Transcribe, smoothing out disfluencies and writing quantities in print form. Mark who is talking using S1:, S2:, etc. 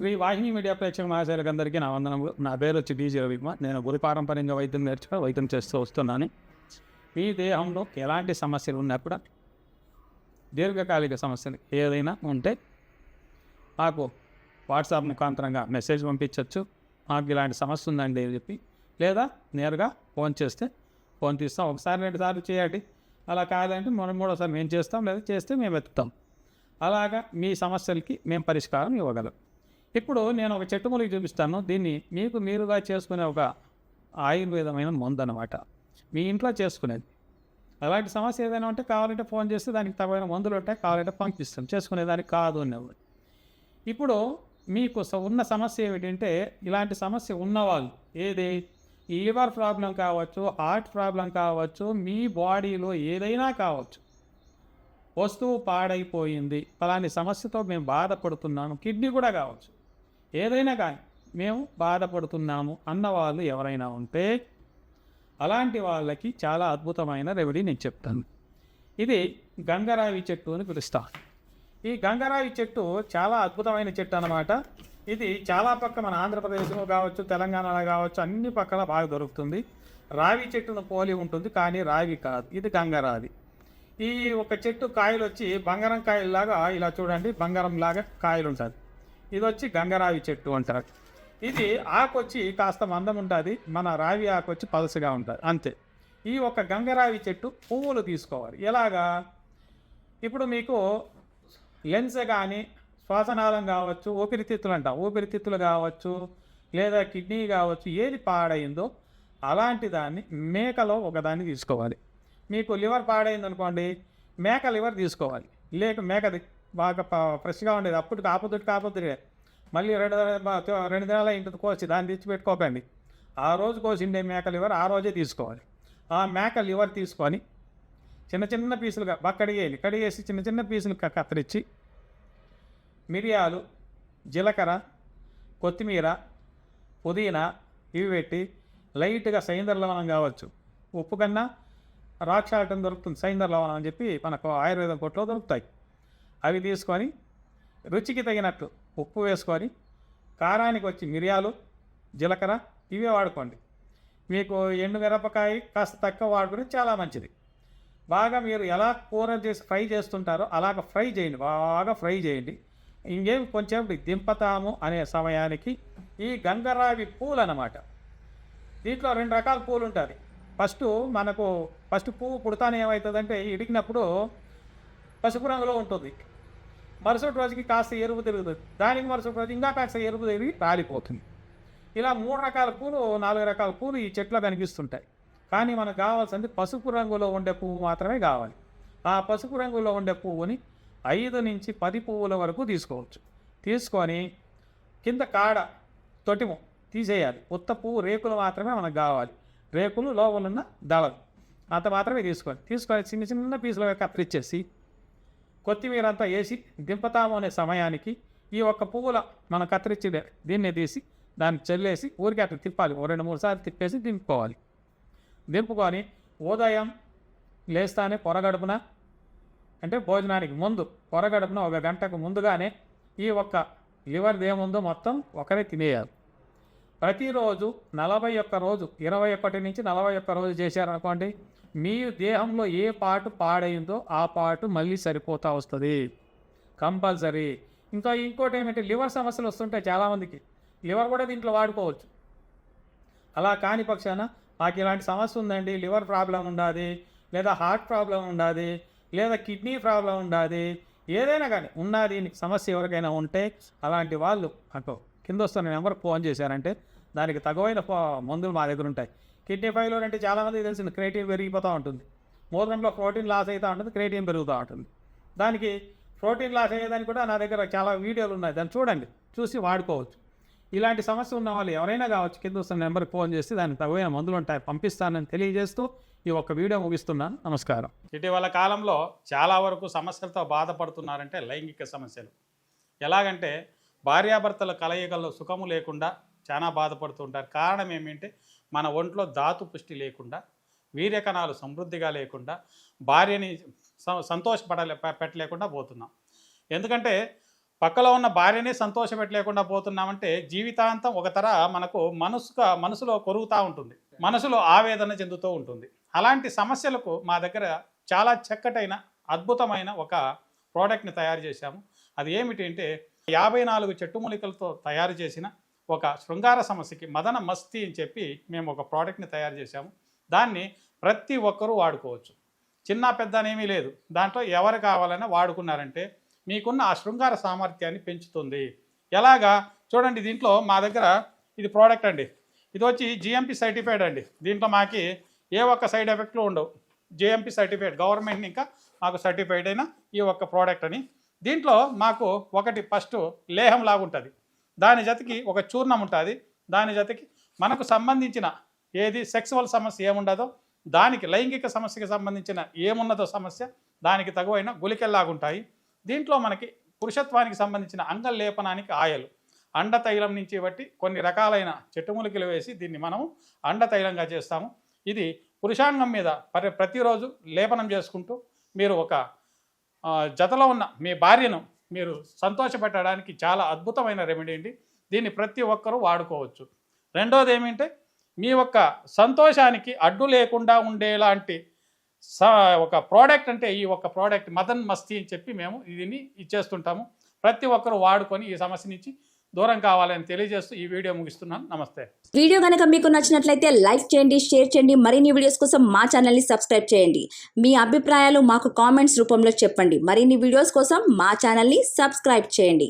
S1: శ్రీ వాహిని media ప్రేక్షక మహాశైలకందరికీ నా వందనములు. నా పేరు వచ్చి డీజీ రవికుమార్. నేను గురి పారంపర్యంగా వైద్యం నేర్చుకుని వైద్యం చేస్తూ వస్తున్నాను. మీ దేహంలో ఎలాంటి సమస్యలు ఉన్నప్పుడు దీర్ఘకాలిక సమస్యలు ఏదైనా ఉంటే నాకు వాట్సాప్ ముఖాంతరంగా మెసేజ్ పంపించవచ్చు. మాకు ఇలాంటి సమస్య ఉందండి అని చెప్పి, లేదా నేరుగా ఫోన్ చేస్తే ఫోన్ తీస్తాం. ఒకసారి 2 సార్లు చేయండి. అలా కాదంటే మూడోసారి మేము చేస్తాం, లేదా చేస్తే మేము వెతుకుతాం. అలాగా మీ సమస్యలకి మేము పరిష్కారం ఇవ్వగలం. ఇప్పుడు నేను ఒక చెట్టు మూలికి చూపిస్తాను. దీన్ని మీకు మీరుగా చేసుకునే ఒక ఆయుర్వేదమైన మందు అన్నమాట. మీ ఇంట్లో చేసుకునేది. అలాంటి సమస్య ఏదైనా ఉంటే కావాలంటే ఫోన్ చేస్తే దానికి తగిన మందులు ఉంటాయి, కావాలంటే పంపిస్తాం. చేసుకునేదానికి కాదు అనేవాడు. ఇప్పుడు మీకు ఉన్న సమస్య ఏమిటంటే, ఇలాంటి సమస్య ఉన్నవాళ్ళు ఏది లివర్ ప్రాబ్లం కావచ్చు, హార్ట్ ప్రాబ్లం కావచ్చు, మీ బాడీలో ఏదైనా కావచ్చు, వస్తువు పాడైపోయింది, ఫలాని సమస్యతో మేము బాధపడుతున్నాము, కిడ్నీ కూడా కావచ్చు, ఏదైనా కానీ మేము బాధపడుతున్నాము అన్నవాళ్ళు ఎవరైనా ఉంటే అలాంటి వాళ్ళకి చాలా అద్భుతమైన రెమెడీ నేను చెప్తాను. ఇది గంగరావి చెట్టు అని పిలుస్తాను. ఈ గంగరావి చెట్టు చాలా అద్భుతమైన చెట్టు అన్నమాట. ఇది చాలా పక్క మన ఆంధ్రప్రదేశ్లో కావచ్చు, తెలంగాణలో కావచ్చు, అన్ని పక్కల బాగా దొరుకుతుంది. రావి చెట్టును పోలి ఉంటుంది, కానీ రావి కాదు, ఇది గంగరావి. ఈ ఒక చెట్టు కాయలు వచ్చి బంగారం కాయలాగా, ఇలా చూడండి, బంగారం లాగా కాయలు ఉంటుంది. ఇది వచ్చి గంగరావి చెట్టు అంటారు. ఇది ఆకు వచ్చి కాస్త మందం ఉంటుంది, మన రావి ఆకు వచ్చి పలసగా ఉంటుంది, అంతే. ఈ ఒక గంగరావి చెట్టు పువ్వులు తీసుకోవాలి. ఎలాగా? ఇప్పుడు మీకు లెన్స్ కానీ, శ్వాసనాళం కావచ్చు, ఊపిరితిత్తులు అంటాం, ఊపిరితిత్తులు కావచ్చు, లేదా కిడ్నీ కావచ్చు, ఏది పాడైందో అలాంటి దాన్ని మేకలో ఒకదాన్ని తీసుకోవాలి. మీకు లివర్ పాడైంది అనుకోండి, మేక లివర్ తీసుకోవాలి. లేక మేకది బాగా ఫ్రెష్గా ఉండేది, అప్పుడు కాకపోతే మళ్ళీ 2 దినాల ఇంటికి కోసి దాన్ని తెచ్చిపెట్టుకోకండి. ఆ రోజు కోసిండే మేక లివర్ ఆ రోజే తీసుకోవాలి. ఆ మేక లివర్ తీసుకొని చిన్న చిన్న పీసులుగా బాగా కడిగేసి చిన్న చిన్న పీసులు కత్తిరించి మిరియాలు, జీలకర్ర, కొత్తిమీర, పుదీనా ఇవి పెట్టి లైట్గా సైంధవ లవణం కావచ్చు, ఉప్పు కన్నా రాక్షాటం దొరుకుతుంది, సైంధవ లవణం అని చెప్పి మనకు ఆయుర్వేదం కొట్లో దొరుకుతాయి. అవి తీసుకొని రుచికి తగినట్లు ఉప్పు వేసుకొని, కారానికి వచ్చి మిరియాలు, జీలకర్ర ఇవే వాడుకోండి. మీకు ఎండు మిరపకాయ కాస్త తక్కువ వాడుకుని చాలా మంచిది. బాగా మీరు ఎలా కూర చేసి ఫ్రై చేస్తుంటారో అలాగ ఫ్రై చేయండి, బాగా ఫ్రై చేయండి. ఇంకేం కొంచెం దింపతాము అనే సమయానికి ఈ గంగరావి పూలు అన్నమాట. దీంట్లో 2 రకాల పూలు ఉంటుంది. ఫస్ట్ పువ్వు పుడతానే ఏమవుతుందంటే, ఇడిగినప్పుడు పసుపు రంగులో ఉంటుంది. మరుసటి రోజుకి కాస్త ఎరుపు తిరుగుతుంది, దానికి మరుసటి రోజు ఇంకా కాస్త ఎరుపు తిరిగి రాలిపోతుంది. ఇలా 3 రకాల పూలు, 4 రకాల పూలు ఈ చెట్లో కనిపిస్తుంటాయి. కానీ మనకు కావాల్సింది పసుపు రంగులో ఉండే పువ్వు మాత్రమే కావాలి. ఆ పసుపు రంగులో ఉండే పువ్వుని 5 నుంచి 10 పువ్వుల వరకు తీసుకోవచ్చు. తీసుకొని కింద కాడ తొటిము తీసేయాలి. ఉత్త పువ్వు రేకులు మాత్రమే మనకు కావాలి. రేకులు లోపలున్న దళలు అంత మాత్రమే తీసుకొని చిన్న చిన్న పీసులుగా కత్తిరించేసి కొత్తిమీర అంతా వేసి దింపుతాము అనే సమయానికి ఈ ఒక్క పువ్వుల మనం కత్తిరించి దీన్నే తీసి దాన్ని చల్లేసి ఊరికి అట్లా తిప్పాలి. 2-3 సార్లు తిప్పేసి దింపుకోవాలి. దింపుకొని ఉదయం లేస్తానే పొరగడుపున, అంటే భోజనానికి ముందు పొరగడుపున 1 గంటకు ముందుగానే ఈ ఒక్క లివర్ది ఏముందో మొత్తం ఒకరే తినేయాలి. ప్రతిరోజు 41 రోజు, 21 నుంచి 41 రోజు చేశారనుకోండి, మీ దేహంలో ఏ పార్ట్ పాడైందో ఆ పార్ట్ మళ్ళీ సరిపోతూ వస్తుంది కంపల్సరీ. ఇంకోటి ఏమంటే, లివర్ సమస్యలు వస్తుంటాయి చాలామందికి. లివర్ కూడా దీంట్లో వాడుకోవచ్చు. అలా కాని పక్షాన మాకు ఇలాంటి సమస్య ఉందండి, లివర్ ప్రాబ్లం ఉండాది, లేదా హార్ట్ ప్రాబ్లం ఉండాది, లేదా కిడ్నీ ప్రాబ్లం ఉండాది, ఏదైనా కానీ ఉన్నది సమస్య ఎవరికైనా ఉంటే అలాంటి వాళ్ళు అటు కింద వస్తున్న నెంబర్కి ఫోన్ చేశారంటే దానికి తగువైన మందులు మా దగ్గర ఉంటాయి. కిడ్నీ ఫెయిల్యూర్ అంటే చాలామందికి తెలిసింది, క్రియేటిన్ పెరిగిపోతూ ఉంటుంది, మూత్రంలో ప్రోటీన్ లాస్ అవుతూ ఉంటుంది, క్రియేటిన్ పెరుగుతూ ఉంటుంది. దానికి ప్రోటీన్ లాస్ అయ్యేదానికి కూడా నా దగ్గర చాలా వీడియోలు ఉన్నాయి, దాన్ని చూడండి, చూసి వాడుకోవచ్చు. ఇలాంటి సమస్య ఉన్న వాళ్ళు ఎవరైనా కావచ్చు, కింద వస్తున్న నెంబర్కి ఫోన్ చేసి దానికి తగువైన మందులు ఉంటాయి పంపిస్తానని తెలియజేస్తూ ఈ ఒక్క వీడియో ముగిస్తున్నాను. నమస్కారం. ఇటీవల కాలంలో చాలా వరకు సమస్యలతో బాధపడుతున్నారంటే లైంగిక సమస్యలు. ఎలాగంటే భార్యాభర్తల కలయికల్లో సుఖము లేకుండా చాలా బాధపడుతుంటారు. కారణం ఏమిటంటే, మన ఒంట్లో ధాతు పుష్టి లేకుండా, వీర్యకణాలు సమృద్ధిగా లేకుండా, భార్యని పెట్టలేకుండా పోతున్నాం. ఎందుకంటే
S2: పక్కలో ఉన్న భార్యని సంతోషపెట్టలేకుండా పోతున్నామంటే జీవితాంతం ఒక తర మనకు మనసులో కొరుగుతూ ఉంటుంది, మనసులో ఆవేదన చెందుతూ ఉంటుంది. అలాంటి సమస్యలకు మా దగ్గర చాలా చక్కటైన అద్భుతమైన ఒక ప్రోడక్ట్ని తయారు చేశాము. అది ఏమిటి అంటే 54 చెట్టు మూలికలతో తయారు చేసిన ఒక శృంగార సమస్యకి మదన మస్తి అని చెప్పి మేము ఒక ప్రోడక్ట్ని తయారు చేశాము. దాన్ని ప్రతి ఒక్కరూ వాడుకోవచ్చు, చిన్న పెద్ద అనేమీ లేదు. దాంట్లో ఎవరు కావాలన్నా వాడుకున్నారంటే మీకున్న ఆ శృంగార సామర్థ్యాన్ని పెంచుతుంది. ఎలాగా చూడండి, దీంట్లో మా దగ్గర ఇది ప్రోడక్ట్ అండి, ఇది వచ్చి జిఎంపి సర్టిఫైడ్ అండి. దీంట్లో మాకి ఏ ఒక్క సైడ్ ఎఫెక్ట్లు ఉండవు. జిఎంపి సర్టిఫైడ్, గవర్నమెంట్ ఇంకా మాకు సర్టిఫైడ్ అయిన ఈ ఒక్క ప్రోడక్ట్ అని. దీంట్లో మాకు ఒకటి ఫస్ట్ లేహం లాగుంటుంది, దాని జతకి ఒక చూర్ణం ఉంటుంది, దాని జతకి మనకు సంబంధించిన ఏది సెక్సువల్ సమస్య ఏముండదో దానికి, లైంగిక సమస్యకి సంబంధించిన ఏమున్నదో సమస్య దానికి తగువైన గుళికల్లాగుంటాయి. దీంట్లో మనకి పురుషత్వానికి సంబంధించిన అంగలేపనానికి ఆయిల్, అండ తైలం నుంచి బట్టి కొన్ని రకాలైన చెట్టుమూలికలు వేసి దీన్ని మనము అండ తైలంగా చేస్తాము. ఇది పురుషాంగం మీద ప్రతిరోజు లేపనం చేసుకుంటూ మీరు ఒక జతలో ఉన్న మీ భార్యను మీరు సంతోషపెట్టడానికి చాలా అద్భుతమైన రెమెడీ అండి. దీన్ని ప్రతి ఒక్కరూ వాడుకోవచ్చు. రెండోది ఏమిటంటే మీ యొక్క సంతోషానికి అడ్డు లేకుండా ఉండేలాంటి ఒక ప్రోడక్ట్ అంటే ఈ ఒక ప్రోడక్ట్ మదన్ మస్తీ అని చెప్పి మేము దీన్ని ఇచ్చేస్తుంటాము. ప్రతి ఒక్కరు వాడుకొని ఈ సమస్య నుంచి దూరం కావాలని తెలియజేస్తూ ఈ వీడియో ముగిస్తున్నాను. నమస్తే.
S3: వీడియో కనుక మీకు నచ్చినట్లయితే లైక్ చేయండి, షేర్ చేయండి. మరిన్ని వీడియోస్ కోసం మా ఛానల్ని సబ్స్క్రైబ్ చేయండి. మీ అభిప్రాయాలు మాకు కామెంట్స్ రూపంలో చెప్పండి. మరిన్ని వీడియోస్ కోసం మా ఛానల్ని సబ్స్క్రైబ్ చేయండి.